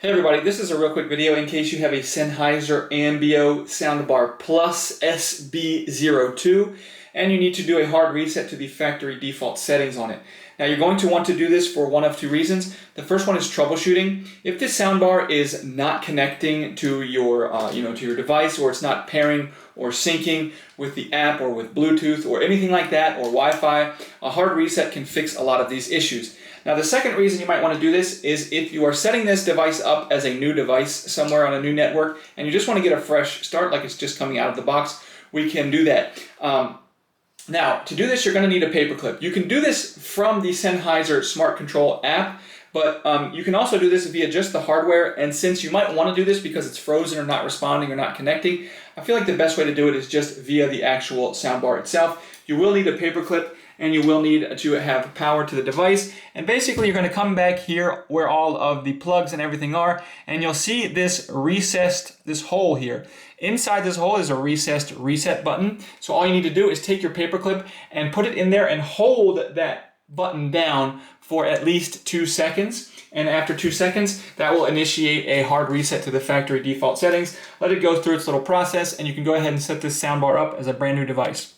Hey everybody, this is a real quick video in case you have a Sennheiser AMBEO Soundbar Plus SB02 and you need to do a hard reset to the factory default settings on it. Now you're going to want to do this for one of two reasons. The first one is troubleshooting. If this soundbar is not connecting to your to your device, or it's not pairing or syncing with the app or with Bluetooth or anything like that, or Wi-Fi, a hard reset can fix a lot of these issues. Now the second reason you might want to do this is if you are setting this device up as a new device somewhere on a new network and you just want to get a fresh start, like it's just coming out of the box, we can do that. Now, to do this, you're going to need a paperclip. You can do this from the Sennheiser Smart Control app, but you can also do this via just the hardware, and since you might want to do this because it's frozen or not responding or not connecting, I feel like the best way to do it is just via the actual soundbar itself. You will need a paperclip, and you will need to have power to the device, and basically you're going to come back here where all of the plugs and everything are, and you'll see this hole here. Inside this hole is a recessed reset button, so all you need to do is take your paperclip and put it in there and hold that button down for at least 2 seconds, and after 2 seconds that will initiate a hard reset to the factory default settings. Let it go through its little process and you can go ahead and set this soundbar up as a brand new device.